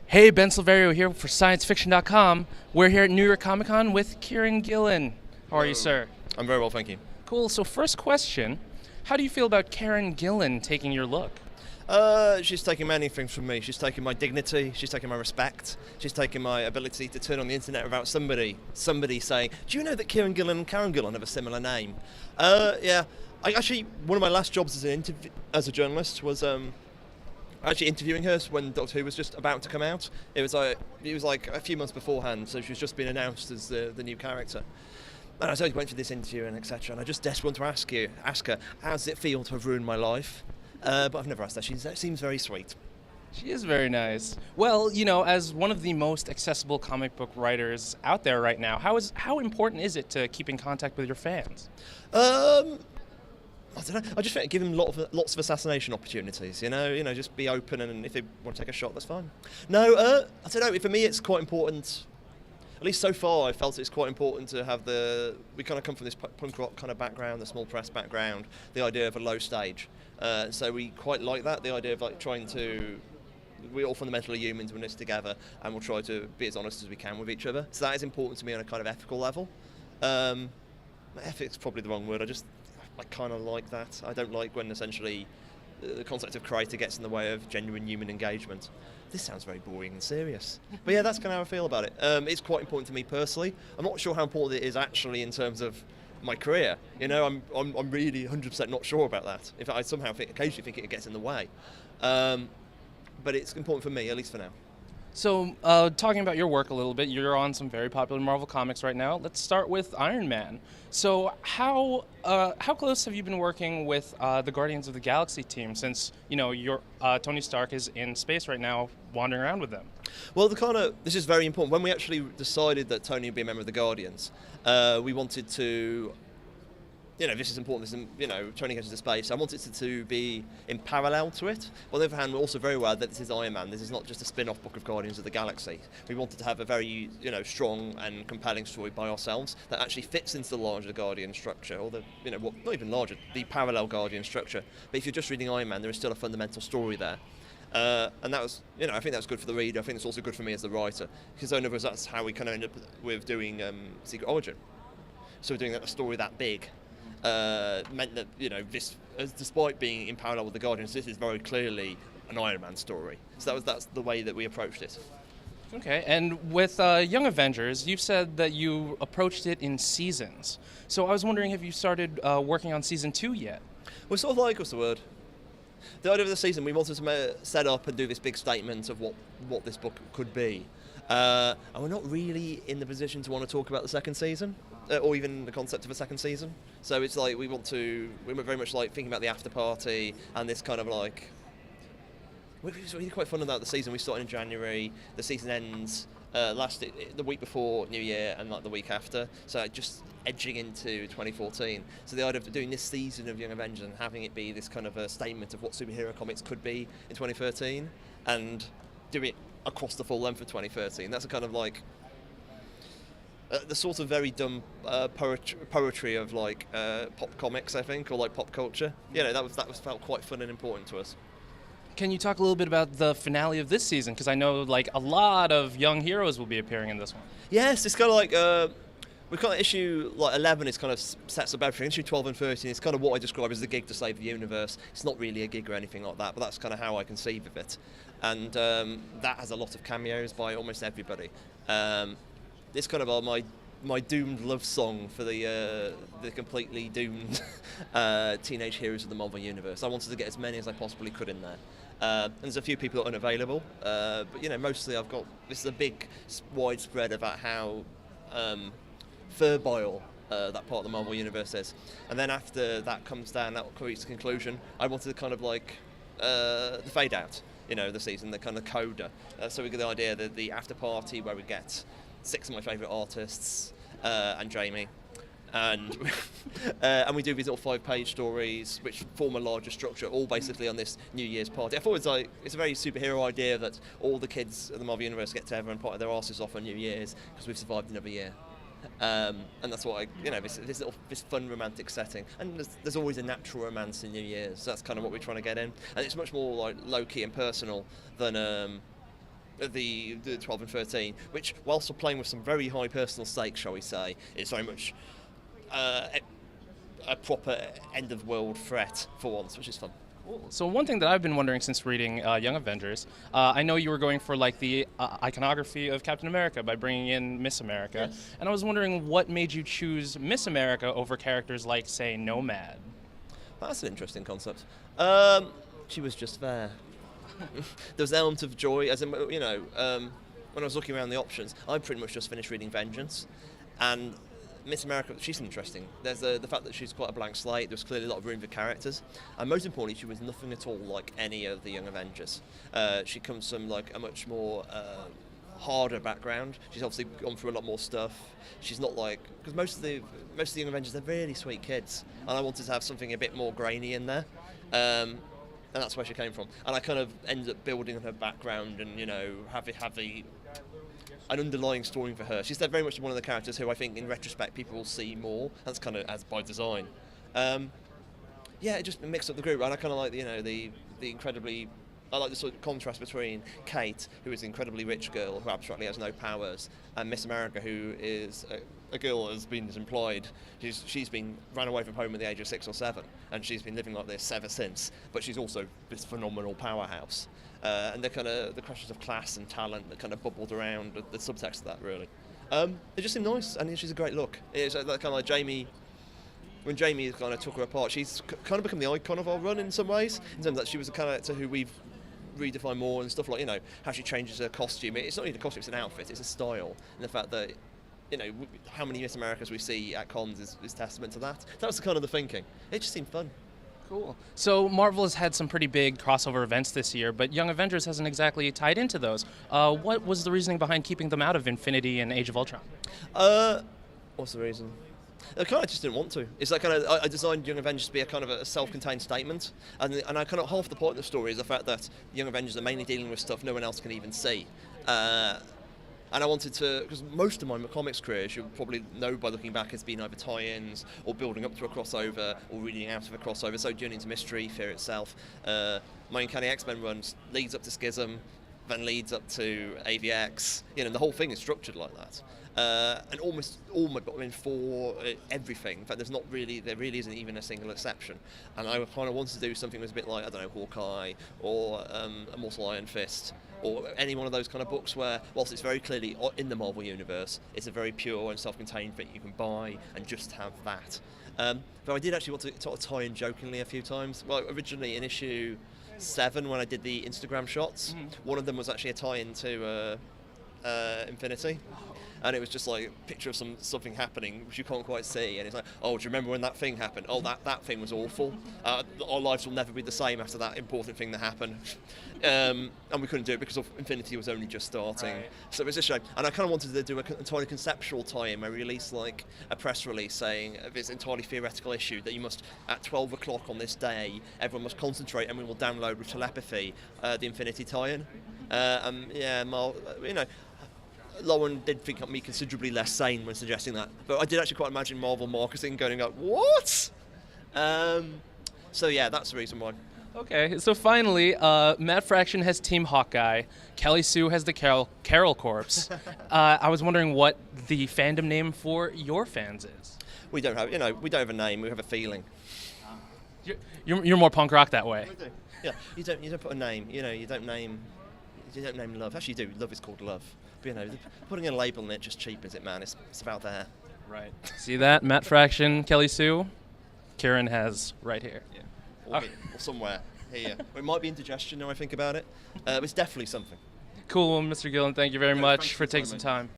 Hey, Ben Silverio here for ScienceFiction.com. We're here at New York Comic Con with Kieron Gillen. How are you, sir? I'm very well, thank you. Cool. So first question, how do you feel about Karen Gillan taking your look? She's taking many things from me. She's taking my dignity, she's taking my respect, she's taking my ability to turn on the internet without somebody saying, do you know that Kieron Gillen and Karen Gillan have a similar name? Yeah. One of my last jobs as a journalist was actually interviewing her when Doctor Who was just about to come out. It was like a few months beforehand, so she was just being announced as the new character. And I was went for this interview and etc. And I just desperately want to ask her, how does it feel to have ruined my life? But I've never asked her. She seems very sweet. She is very nice. Well, as one of the most accessible comic book writers out there right now, how important is it to keep in contact with your fans? I don't know. I just think give them lots of assassination opportunities. Just be open, and if they want to take a shot, that's fine. No, I don't know. For me, it's quite important. At least so far, I felt it's quite important to have we kind of come from this punk rock kind of background, the small press background, the idea of a low stage. So we quite like that, the idea of we're all fundamentally humans, we're in this together, and we'll try to be as honest as we can with each other. So that is important to me on a kind of ethical level. Ethic's probably the wrong word, I kind of like that. I don't like when essentially the concept of creator gets in the way of genuine human engagement. This sounds very boring and serious. But yeah, that's kind of how I feel about it. It's quite important to me personally. I'm not sure how important it is actually in terms of my career. I'm really 100% not sure about that. In fact, I somehow occasionally think it gets in the way. But it's important for me, at least for now. So, talking about your work a little bit, you're on some very popular Marvel comics right now. Let's start with Iron Man. So, how close have you been working with the Guardians of the Galaxy team since your Tony Stark is in space right now, wandering around with them? Well, this is very important. When we actually decided that Tony would be a member of the Guardians, we wanted to. This is important. Tony goes into space. I wanted it to be in parallel to it. On the other hand, we're also very aware that this is Iron Man. This is not just a spin-off book of Guardians of the Galaxy. We wanted to have a very, strong and compelling story by ourselves that actually fits into the larger Guardian structure, or not even larger, the parallel Guardian structure. But if you're just reading Iron Man, there is still a fundamental story there. And that was, I think that was good for the reader. I think it's also good for me as the writer, because in other words, that's how we kind of end up with doing Secret Origin. So we're doing a story that big. Meant that this, despite being in parallel with the Guardians, this is very clearly an Iron Man story. So that's the way that we approached it. Okay, and with Young Avengers, you've said that you approached it in seasons. So I was wondering, have you started working on season 2 yet? We're sort of like, what's the word? The idea of the season, we wanted to set up and do this big statement of what this book could be. And we're not really in the position to want to talk about the second season, or even the concept of a second season. So it's like we're very much like thinking about the after party and this kind of like. It's really quite fun about the season. We started in January. The season ends the week before New Year and like the week after. So just edging into 2014. So the idea of doing this season of Young Avengers and having it be this kind of a statement of what superhero comics could be in 2013, and do it across the full length of 2013. That's a kind of like the sort of very dumb poetry of like pop comics, I think, or like pop culture. That felt quite fun and important to us. Can you talk a little bit about the finale of this season? Because I know like a lot of young heroes will be appearing in this one. Yes, it's kind of like we've got issue like 11 is kind of sets up everything. Issue 12 and 13 is kind of what I describe as the gig to save the universe. It's not really a gig or anything like that, but that's kind of how I conceive of it. And that has a lot of cameos by almost everybody. It's kind of my doomed love song for the completely doomed teenage heroes of the Marvel Universe. I wanted to get as many as I possibly could in there. And there's a few people that are unavailable, but mostly this is a big widespread about how fertile that part of the Marvel Universe is. And then after that comes down, that reaches conclusion, I wanted to kind of like the fade out, the season, the kind of coda. So we get the idea that the after party where we get 6 of my favourite artists and Jamie, and we do these little 5-page stories which form a larger structure, all basically on this New Year's party. I thought it's a very superhero idea that all the kids of the Marvel Universe get together and party their asses off on New Year's because we've survived another year. And that's what this fun romantic setting, and there's always a natural romance in New Year's. So that's kind of what we're trying to get in, and it's much more like low key and personal than the 12 and 13, which, whilst we're playing with some very high personal stakes, shall we say, is very much a proper end-of-world threat for once, which is fun. So one thing that I've been wondering since reading Young Avengers, I know you were going for like the iconography of Captain America by bringing in Miss America, Yes. and I was wondering what made you choose Miss America over characters like, say, Nomad? That's an interesting concept. She was just there. There was an element of joy, as in, when I was looking around the options, I pretty much just finished reading Vengeance, and Miss America, she's interesting. There's the fact that she's quite a blank slate. There's clearly a lot of room for characters, and most importantly, she was nothing at all like any of the Young Avengers. She comes from like a much more harder background. She's obviously gone through a lot more stuff. She's not like, because most of the Young Avengers, they're really sweet kids, and I wanted to have something a bit more grainy in there. And that's where she came from. And I kind of ended up building on her background and, have an underlying story for her. She's very much one of the characters who I think, in retrospect, people will see more. That's kind of as by design. It just mixed up the group, and I kind of like the incredibly. I like the sort of contrast between Kate, who is an incredibly rich girl who abstractly has no powers, and Miss America, who is a girl that has been employed. She's been ran away from home at the age of 6 or 7, and she's been living like this ever since. But she's also this phenomenal powerhouse. And the kind of the questions of class and talent that kind of bubbled around the subtext of that, really. It just seemed nice, and she's a great look. It's kind of like Jamie. When Jamie kind of took her apart, she's kind of become the icon of our run in some ways, in terms that she was a character who we've redefined more, and stuff like, how she changes her costume. It's not even a costume, it's an outfit, it's a style. And the fact that, how many Miss Americas we see at cons is testament to that. That was the kind of the thinking. It just seemed fun. Cool. So Marvel has had some pretty big crossover events this year, but Young Avengers hasn't exactly tied into those. What was the reasoning behind keeping them out of Infinity and Age of Ultron? What's the reason? I kind of just didn't want to. It's like I designed Young Avengers to be a kind of a self-contained statement, and I kind of half the point of the story is the fact that Young Avengers are mainly dealing with stuff no one else can even see. And I wanted to, because most of my comics career, as you'll probably know by looking back, has been either tie-ins or building up to a crossover or reading out of a crossover, so Journey into Mystery, Fear itself. My Uncanny X-Men runs leads up to Schism, then leads up to AVX. The whole thing is structured like that. And almost all my for everything. In fact, there really isn't even a single exception. And I kind of wanted to do something that was a bit like, I don't know, Hawkeye or Immortal Iron Fist, or any one of those kind of books where, whilst it's very clearly in the Marvel Universe, it's a very pure and self-contained thing you can buy and just have that. But I did actually want to sort of tie in jokingly a few times. Well, originally in issue 7, when I did the Instagram shots, one of them was actually a tie-in to Infinity. And it was just like a picture of something happening which you can't quite see, and it's like, oh, do you remember when that thing happened? Oh, that thing was awful. Our lives will never be the same after that important thing that happened. And we couldn't do it because Infinity was only just starting. Right. So it was a shame. And I kind of wanted to do an entirely conceptual tie-in where we released like a press release saying this entirely theoretical issue that you must, at 12 o'clock on this day, everyone must concentrate and we will download with telepathy the Infinity tie-in. Lauren did think me considerably less sane when suggesting that, but I did actually quite imagine Marvel marketing going up, what? So yeah, that's the reason why. Okay, so finally, Matt Fraction has Team Hawkeye, Kelly Sue has the Carol Corps. I was wondering what the fandom name for your fans is. We don't have a name. We have a feeling. You're more punk rock that way. We do. Yeah, you don't put a name. You don't name love. Actually, you do. Love is called love. But, putting a label on it just cheapens it, man. It's about there. Right. See that? Matt Fraction, Kelly Sue, Kieran has right here. Yeah. Or somewhere here. It might be indigestion now I think about it. It's definitely something. Cool, Mr. Gillen. Thank you very much for taking some time.